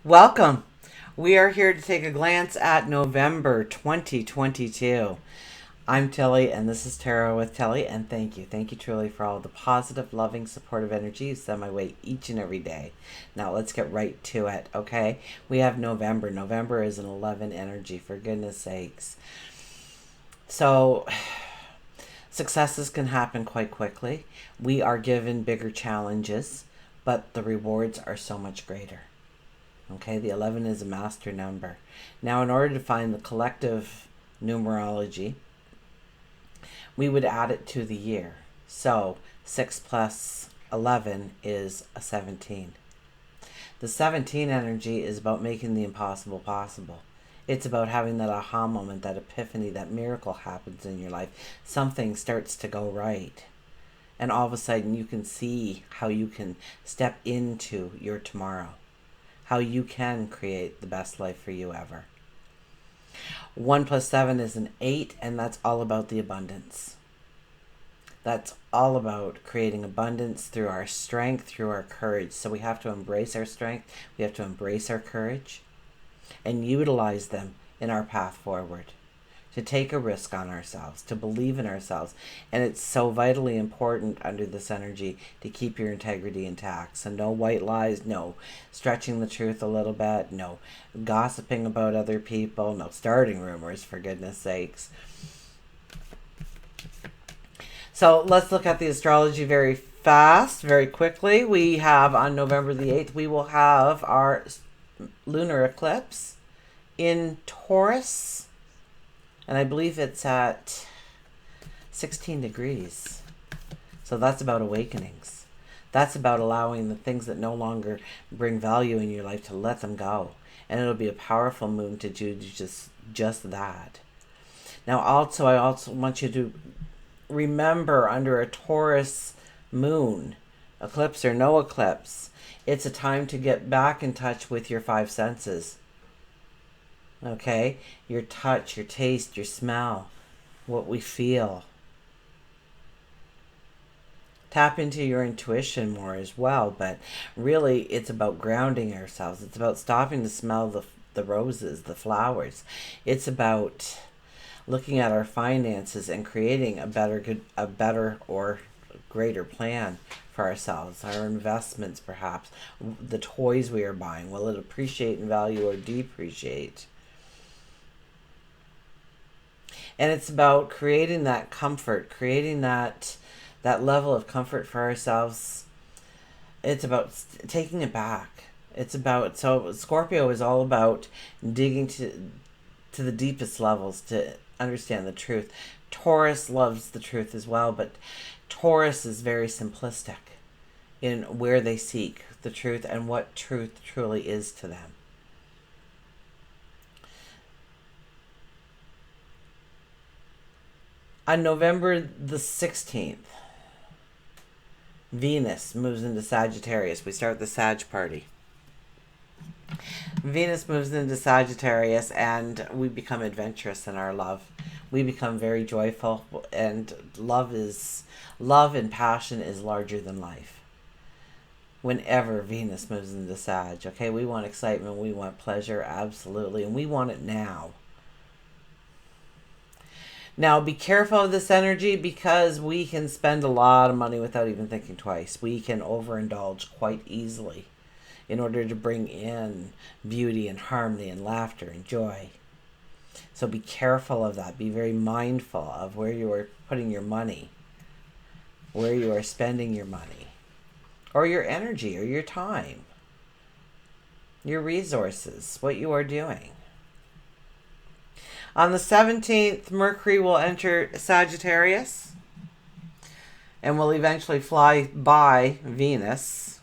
Welcome. We are here to take a glance at November 2022. I'm Tilly, and this is Tarot with Tilly, and thank you. Thank you truly for all the positive, loving, supportive energy you send my way each and every day. Now, let's get right to it, okay? We have November. November is an 11 energy, for goodness sakes. So, successes can happen quite quickly. We are given bigger challenges, but the rewards are so much greater. Okay, the 11 is a master number. Now, in order to find the collective numerology, we would add it to the year. So, 6 plus 11 is a 17. The 17 energy is about making the impossible possible. It's about having that aha moment, that epiphany, that miracle happens in your life. Something starts to go right. And all of a sudden, you can see how you can step into your tomorrow, how you can create the best life for you ever. 1 plus 7 is an 8, and that's all about the abundance. That's all about creating abundance through our strength, through our courage. So we have to embrace our strength, we have to embrace our courage, and utilize them in our path forward. To take a risk on ourselves, to believe in ourselves. And it's so vitally important under this energy to keep your integrity intact. So no white lies, no stretching the truth a little bit, no gossiping about other people, no starting rumors, for goodness sakes. So let's look at the astrology very fast, very quickly. We have on November the 8th, we will have our lunar eclipse in Taurus. And I believe it's at 16 degrees. So that's about awakenings. That's about allowing the things that no longer bring value in your life to let them go. And it'll be a powerful moon to do just that. Now also, I also want you to remember, under a Taurus moon, eclipse or no eclipse, it's a time to get back in touch with your 5 senses. Okay, your touch, your taste, your smell, what we feel. Tap into your intuition more as well, but really it's about grounding ourselves. It's about stopping to smell the roses, the flowers. It's about looking at our finances and creating a better or greater plan for ourselves. Our investments, perhaps, the toys we are buying, will it appreciate in value or depreciate? And it's about creating that comfort, creating that level of comfort for ourselves. It's about taking it back. It's about, so Scorpio is all about digging to the deepest levels to understand the truth. Taurus loves the truth as well, but Taurus is very simplistic in where they seek the truth and what truth truly is to them. On November the 16th, Venus moves into Sagittarius. We start the Sag party. Venus moves into Sagittarius, and we become adventurous in our love. We become very joyful, and love and passion is larger than life. Whenever Venus moves into Sag, okay, we want excitement, we want pleasure, absolutely, and we want it now. Now, be careful of this energy, because we can spend a lot of money without even thinking twice. We can overindulge quite easily in order to bring in beauty and harmony and laughter and joy. So be careful of that. Be very mindful of where you are putting your money, where you are spending your money, or your energy, or your time, your resources, what you are doing. On the 17th, Mercury will enter Sagittarius and will eventually fly by Venus.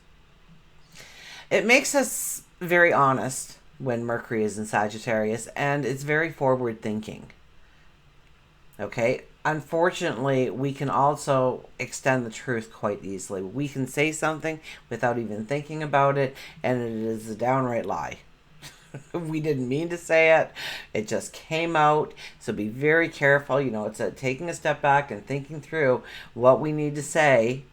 It makes us very honest when Mercury is in Sagittarius, and it's very forward thinking. Okay? Unfortunately, we can also extend the truth quite easily. We can say something without even thinking about it, and it is a downright lie. We didn't mean to say it. It just came out. So be very careful. It's taking a step back and thinking through what we need to say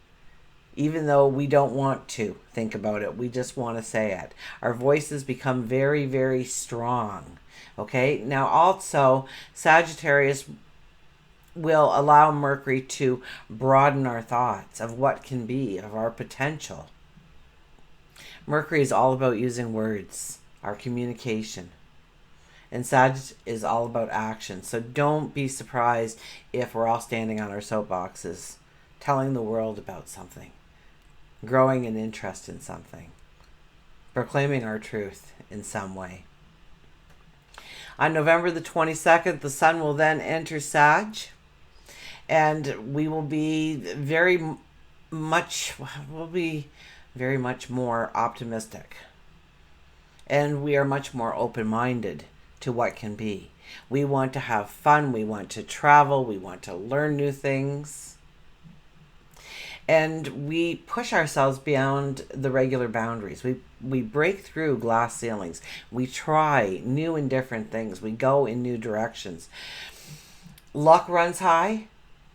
even though we don't want to think about it. We just want to say it. Our voices become very, very strong. Okay, now also Sagittarius will allow Mercury to broaden our thoughts of what can be, of our potential. Mercury is all about using words, our communication. And Sag is all about action. So don't be surprised if we're all standing on our soapboxes, telling the world about something, growing an interest in something, proclaiming our truth in some way. On November the 22nd, the sun will then enter Sag, and we will be very much more optimistic. And we are much more open-minded to what can be. We want to have fun. We want to travel. We want to learn new things. And we push ourselves beyond the regular boundaries. We break through glass ceilings. We try new and different things. We go in new directions. Luck runs high,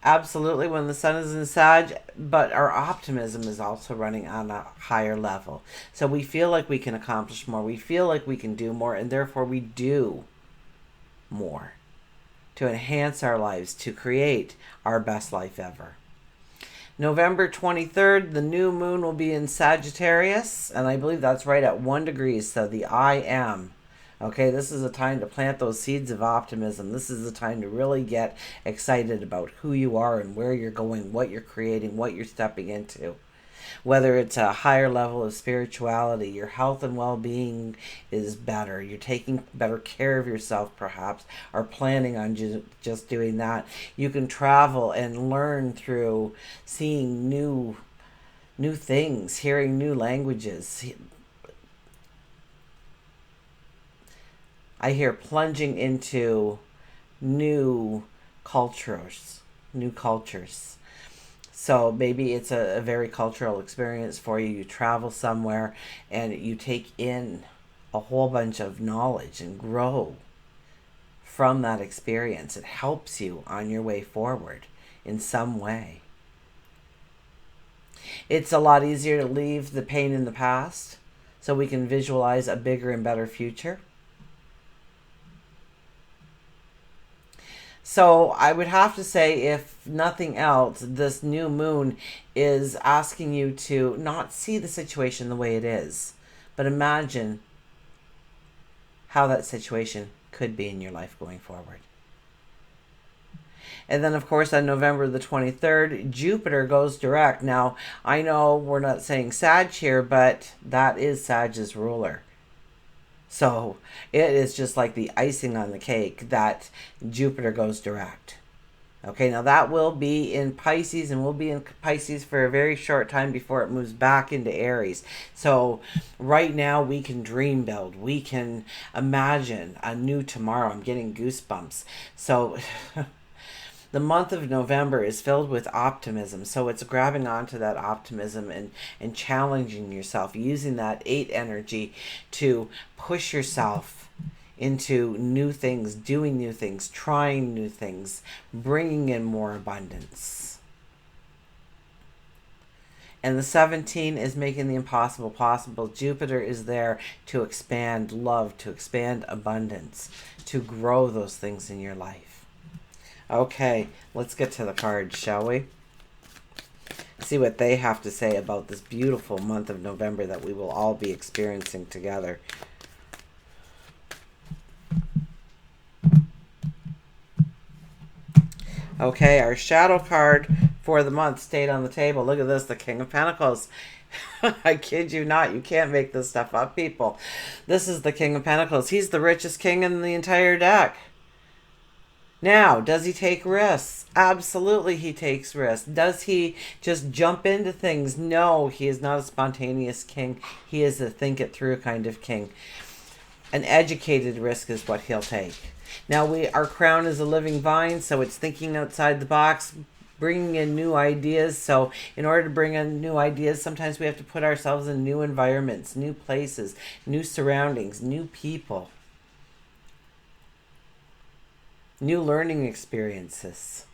absolutely, when the sun is in Sag, but our optimism is also running on a higher level. So we feel like we can accomplish more. We feel like we can do more, and therefore we do more to enhance our lives, to create our best life ever. November 23rd, the new moon will be in Sagittarius, and I believe that's right at 1 degree, so the I am. Okay, this is a time to plant those seeds of optimism. This is a time to really get excited about who you are and where you're going, what you're creating, what you're stepping into. Whether it's a higher level of spirituality, your health and well-being is better. You're taking better care of yourself, perhaps, or planning on just doing that. You can travel and learn through seeing new things, hearing new languages. I hear plunging into new cultures. So maybe it's a very cultural experience for you. You travel somewhere and you take in a whole bunch of knowledge and grow from that experience. It helps you on your way forward in some way. It's a lot easier to leave the pain in the past so we can visualize a bigger and better future. So I would have to say, if nothing else, this new moon is asking you to not see the situation the way it is, but imagine how that situation could be in your life going forward. And then, of course, on November the 23rd, Jupiter goes direct. Now, I know we're not saying Sag here, but that is Sag's ruler. So it is just like the icing on the cake that Jupiter goes direct. Okay, now that will be in Pisces, and will be in Pisces for a very short time before it moves back into Aries. So right now we can dream build. We can imagine a new tomorrow. I'm getting goosebumps. So the month of November is filled with optimism. So it's grabbing onto that optimism and challenging yourself, using that 8 energy to push yourself into new things, doing new things, trying new things, bringing in more abundance. And the 17 is making the impossible possible. Jupiter is there to expand love, to expand abundance, to grow those things in your life. Okay, let's get to the cards, shall we? See what they have to say about this beautiful month of November that we will all be experiencing together. Okay, our shadow card for the month stayed on the table. Look at this, the King of Pentacles. I kid you not. You can't make this stuff up, people. This is the King of Pentacles. He's the richest king in the entire deck. Now, does he take risks? Absolutely, he takes risks. Does he just jump into things? No, he is not a spontaneous king. He is a think it through kind of king. An educated risk is what he'll take. Now, our crown is a living vine, so it's thinking outside the box, bringing in new ideas. So in order to bring in new ideas, sometimes we have to put ourselves in new environments, new places, new surroundings, new people. New learning experiences.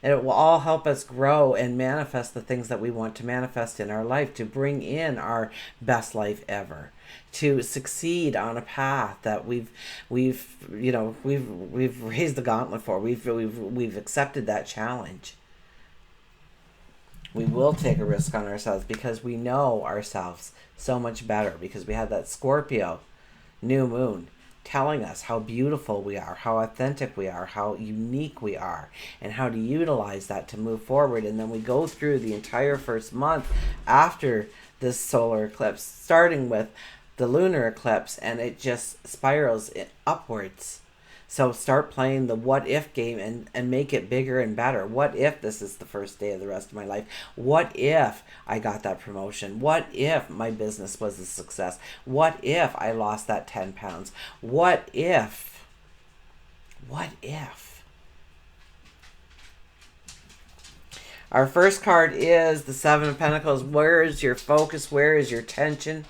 And it will all help us grow and manifest the things that we want to manifest in our life, to bring in our best life ever, to succeed on a path that we've raised the gauntlet for. We've accepted that challenge. We will take a risk on ourselves because we know ourselves so much better, because we had that Scorpio new moon telling us how beautiful we are, how authentic we are, how unique we are, and how to utilize that to move forward. And then we go through the entire first month after this solar eclipse, starting with the lunar eclipse, and it just spirals upwards. So start playing the what if game and make it bigger and better. What if this is the first day of the rest of my life? What if I got that promotion? What if my business was a success? What if I lost that 10 pounds? What if? What if? Our first card is the Seven of Pentacles. Where is your focus? Where is your attention?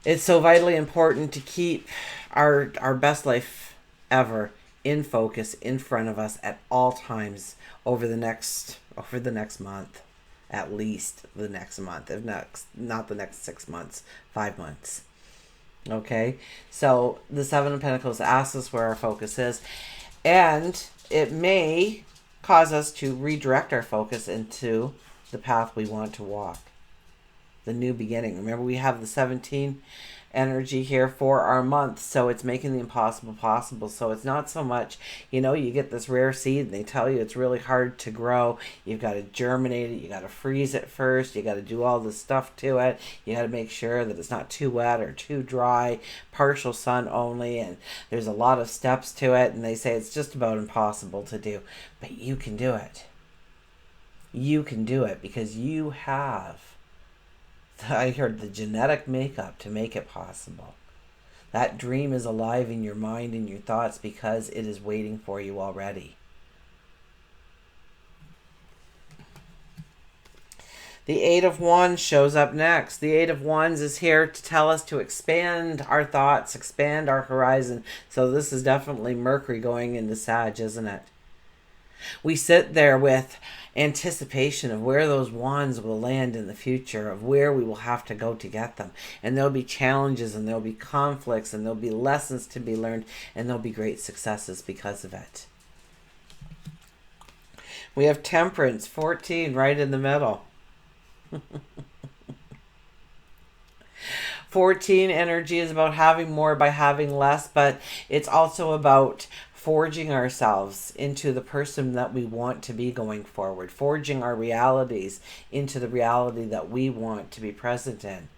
It's so vitally important to keep our best life ever in focus, in front of us at all times over the next month, at least the next month, if not the next 6 months, 5 months. Okay, so the Seven of Pentacles asks us where our focus is, and it may cause us to redirect our focus into the path we want to walk, the new beginning. Remember, we have the 17 energy here for our month, so it's making the impossible possible. So it's not so much, you get this rare seed and they tell you it's really hard to grow. You've got to germinate it, you got to freeze it first, you got to do all this stuff to it, you got to make sure that it's not too wet or too dry, partial sun only, and there's a lot of steps to it, and they say it's just about impossible to do. But you can do it. You can do it because you have, I heard, the genetic makeup to make it possible. That dream is alive in your mind and your thoughts because it is waiting for you already. The Eight of Wands shows up next. The Eight of Wands is here to tell us to expand our thoughts, expand our horizon. So this is definitely Mercury going into Sag, isn't it? We sit there with anticipation of where those wands will land in the future, of where we will have to go to get them. And there'll be challenges, and there'll be conflicts, and there'll be lessons to be learned, and there'll be great successes because of it. We have Temperance, 14, right in the middle. 14 energy is about having more by having less, but it's also about forging ourselves into the person that we want to be going forward, forging our realities into the reality that we want to be present in.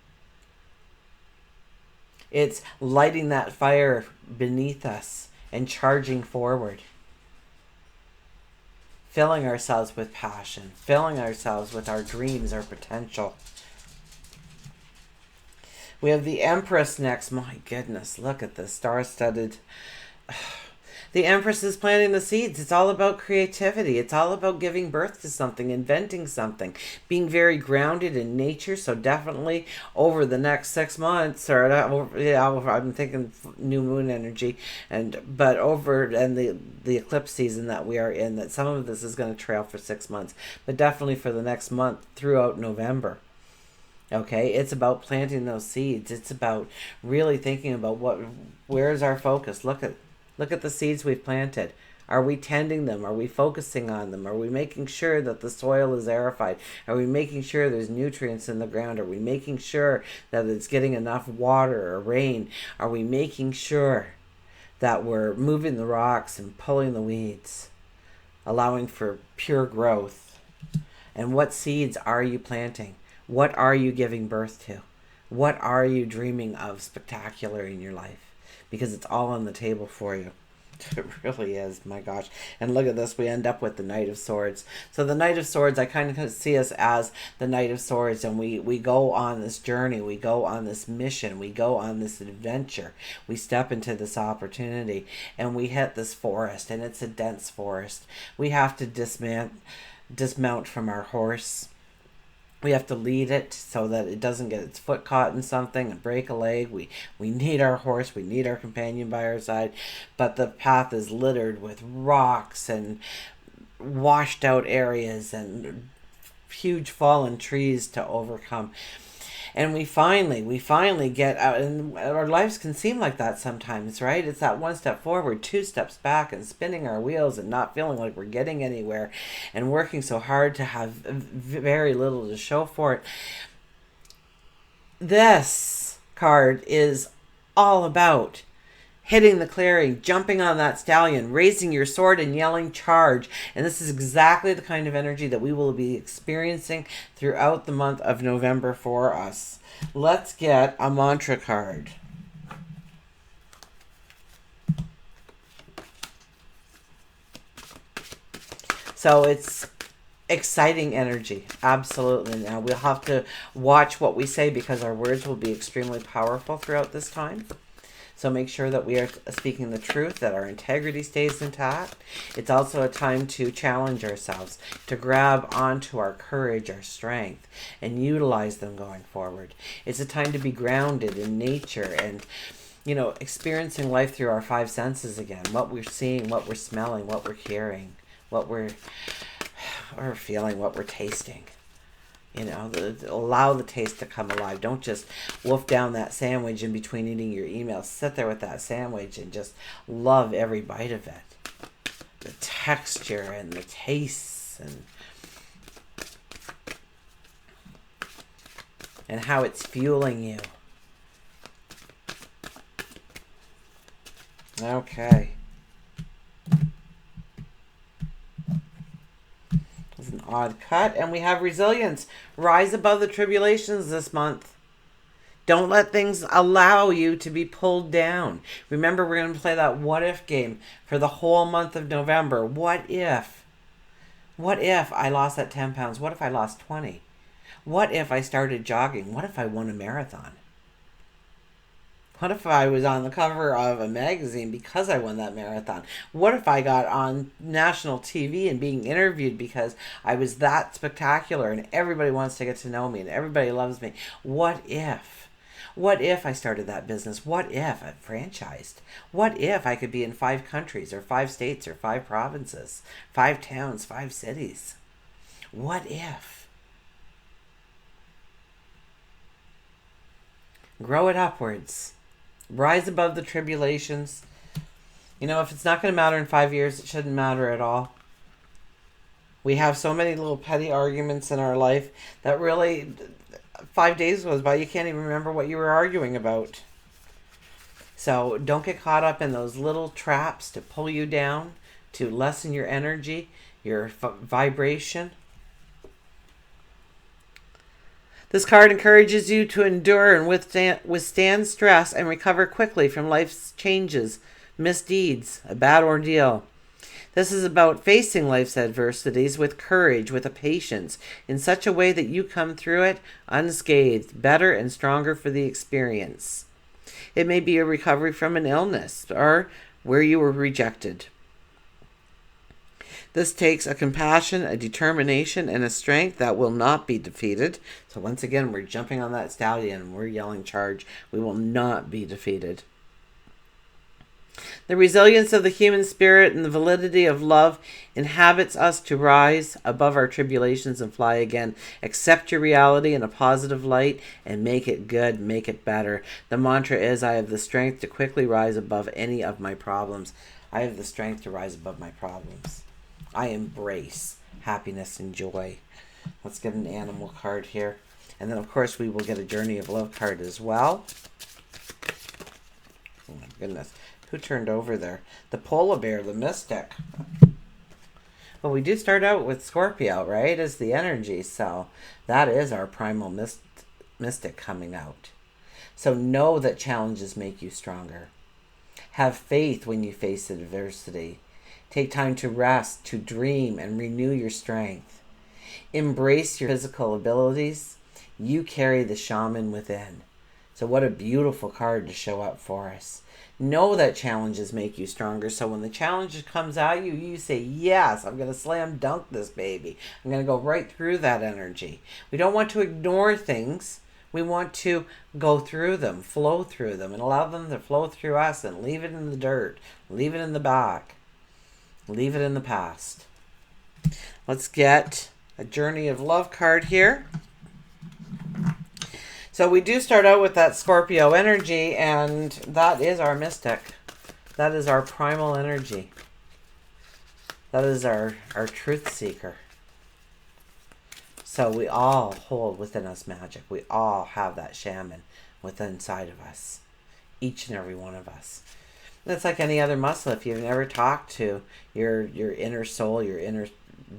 It's lighting that fire beneath us and charging forward. Filling ourselves with passion, filling ourselves with our dreams, our potential. We have the Empress next. My goodness, look at this star-studded. The Empress is planting the seeds. It's all about creativity. It's all about giving birth to something, inventing something, being very grounded in nature. So definitely over the next 6 months, I'm thinking new moon energy, and the eclipse season that we are in, that some of this is going to trail for 6 months, but definitely for the next month throughout November. Okay, it's about planting those seeds. It's about really thinking about where's our focus. Look at the seeds we've planted. Are we tending them? Are we focusing on them? Are we making sure that the soil is aerified? Are we making sure there's nutrients in the ground? Are we making sure that it's getting enough water or rain? Are we making sure that we're moving the rocks and pulling the weeds, allowing for pure growth? And what seeds are you planting? What are you giving birth to? What are you dreaming of spectacular in your life? Because it's all on the table for you. It really is, my gosh. And look at this, we end up with the Knight of Swords. So the Knight of Swords, I kind of see us as the Knight of Swords, and we go on this journey, we go on this mission, we go on this adventure. We step into this opportunity, and we hit this forest, and it's a dense forest. We have to dismount from our horse. We have to lead it so that it doesn't get its foot caught in something and break a leg. We need our horse. We need our companion by our side. But the path is littered with rocks and washed out areas and huge fallen trees to overcome. And we finally get out, and our lives can seem like that sometimes, right? It's that one step forward, two steps back, and spinning our wheels and not feeling like we're getting anywhere, and working so hard to have very little to show for it. This card is all about hitting the clearing, jumping on that stallion, raising your sword and yelling charge. And this is exactly the kind of energy that we will be experiencing throughout the month of November for us. Let's get a mantra card. So it's exciting energy, absolutely. Now we'll have to watch what we say because our words will be extremely powerful throughout this time. So make sure that we are speaking the truth, that our integrity stays intact. It's also a time to challenge ourselves, to grab onto our courage, our strength, and utilize them going forward. It's a time to be grounded in nature and, you know, experiencing life through our five senses again. What we're seeing, what we're smelling, what we're hearing, what we're feeling, what we're tasting. You know, allow the taste to come alive. Don't just wolf down that sandwich in between eating your emails. Sit there with that sandwich and just love every bite of it. The texture and the tastes and how it's fueling you. Okay. An odd cut, and we have resilience. Rise above the tribulations this month. Don't let things allow you to be pulled down. Remember, we're going to play that what if game for the whole month of November. What if? What if I lost that 10 pounds? What if I lost 20? What if I started jogging? What if I won a marathon? What if I was on the cover of a magazine because I won that marathon? What if I got on national TV and being interviewed because I was that spectacular and everybody wants to get to know me and everybody loves me? What if? What if I started that business? What if I franchised? What if I could be in 5 countries or 5 states or 5 provinces, 5 towns, 5 cities? What if? Grow it upwards. Rise above the tribulations. You know, if it's not going to matter in 5 years, it shouldn't matter at all. We have so many little petty arguments in our life that really 5 days goes by, you can't even remember what you were arguing about. So don't get caught up in those little traps to pull you down, to lessen your energy, your vibration. This card encourages you to endure and withstand stress and recover quickly from life's changes, misdeeds, a bad ordeal. This is about facing life's adversities with courage, with a patience, in such a way that you come through it unscathed, better and stronger for the experience. It may be a recovery from an illness or where you were rejected. This takes a compassion, a determination, and a strength that will not be defeated. So once again, we're jumping on that stallion and we're yelling charge. We will not be defeated. The resilience of the human spirit and the validity of love inhabits us to rise above our tribulations and fly again. Accept your reality in a positive light and make it good, make it better. The mantra is, I have the strength to quickly rise above any of my problems. I have the strength to rise above my problems. I embrace happiness and joy. Let's get an animal card here. And then, of course, we will get a Journey of Love card as well. Oh, my goodness. Who turned over there? The polar bear, the mystic. Well, we do start out with Scorpio, right, as the energy. So that is our primal mystic coming out. So know that challenges make you stronger. Have faith when you face adversity. Take time to rest, to dream, and renew your strength. Embrace your physical abilities. You carry the shaman within. So what a beautiful card to show up for us. Know that challenges make you stronger. So when the challenge comes at you, you say, yes, I'm going to slam dunk this baby. I'm going to go right through that energy. We don't want to ignore things. We want to go through them, flow through them, and allow them to flow through us and leave it in the dirt. Leave it in the back. Leave it in the past. Let's get a Journey of Love card here. So we do start out with that Scorpio energy, and that is our mystic. That is our primal energy. That is our truth seeker. So we all hold within us magic. We all have that shaman within inside of us. Each and every one of us. It's like any other muscle. If you've never talked to your inner soul, your inner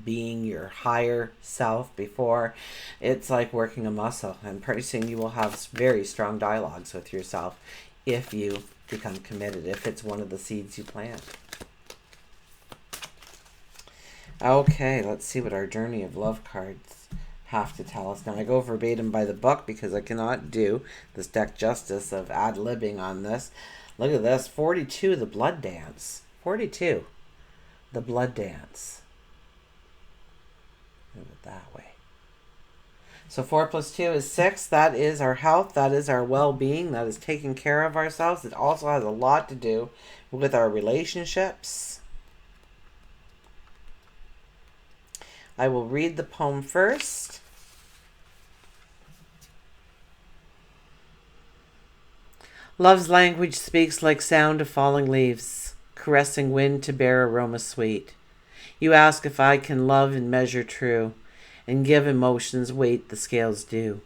being, your higher self before, it's like working a muscle. And pretty soon you will have very strong dialogues with yourself if you become committed, if it's one of the seeds you plant. Okay, let's see what our Journey of Love cards have to tell us. Now, I go verbatim by the book because I cannot do this deck justice of ad-libbing on this. Look at this, 42, the blood dance. 42, the blood dance. Move it that way. So 4 plus 2 is 6. That is our health. That is our well-being. That is taking care of ourselves. It also has a lot to do with our relationships. I will read the poem first. Love's language speaks like sound of falling leaves, caressing wind to bear aroma sweet. You ask if I can love in measure true, and give emotions weight the scales do.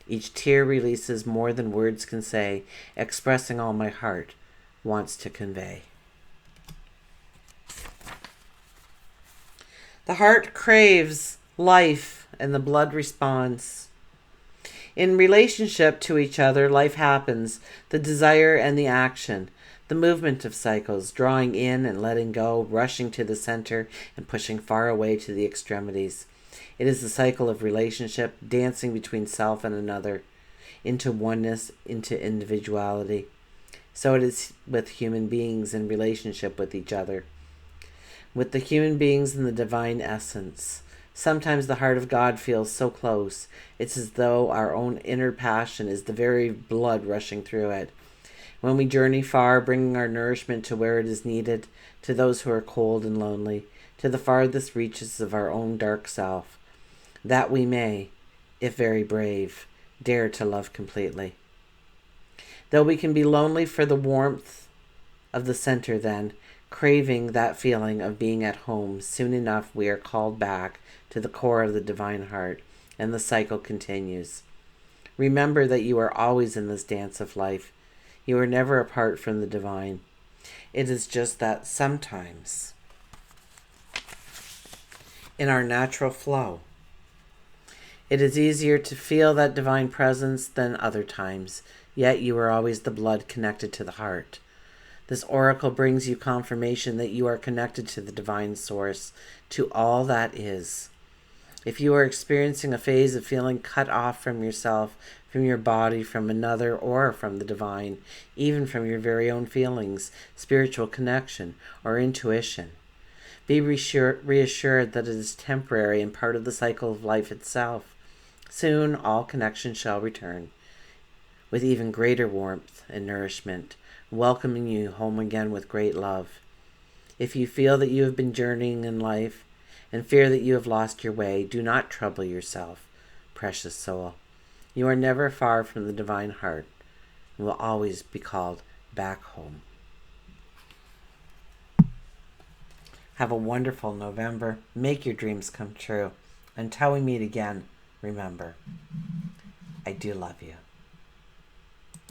Each tear releases more than words can say, expressing all my heart wants to convey. The heart craves life, and the blood responds. In relationship to each other, life happens, the desire and the action, the movement of cycles, drawing in and letting go, rushing to the center and pushing far away to the extremities. It is the cycle of relationship, dancing between self and another, into oneness, into individuality. So it is with human beings in relationship with each other, with the human beings in the divine essence. Sometimes the heart of God feels so close. It's as though our own inner passion is the very blood rushing through it. When we journey far, bringing our nourishment to where it is needed, to those who are cold and lonely, to the farthest reaches of our own dark self, that we may, if very brave, dare to love completely. Though we can be lonely for the warmth of the center then, craving that feeling of being at home, soon enough we are called back to the core of the divine heart, and the cycle continues. Remember that you are always in this dance of life. You are never apart from the divine. It is just that sometimes, in our natural flow, it is easier to feel that divine presence than other times, yet you are always the blood connected to the heart. This oracle brings you confirmation that you are connected to the divine source, to all that is. If you are experiencing a phase of feeling cut off from yourself, from your body, from another, or from the divine, even from your very own feelings, spiritual connection, or intuition, be reassured that it is temporary and part of the cycle of life itself. Soon all connection shall return, with even greater warmth and nourishment, welcoming you home again with great love. If you feel that you have been journeying in life, and fear that you have lost your way, do not trouble yourself, precious soul. You are never far from the divine heart, and will always be called back home. Have a wonderful November. Make your dreams come true. Until we meet again, remember, I do love you.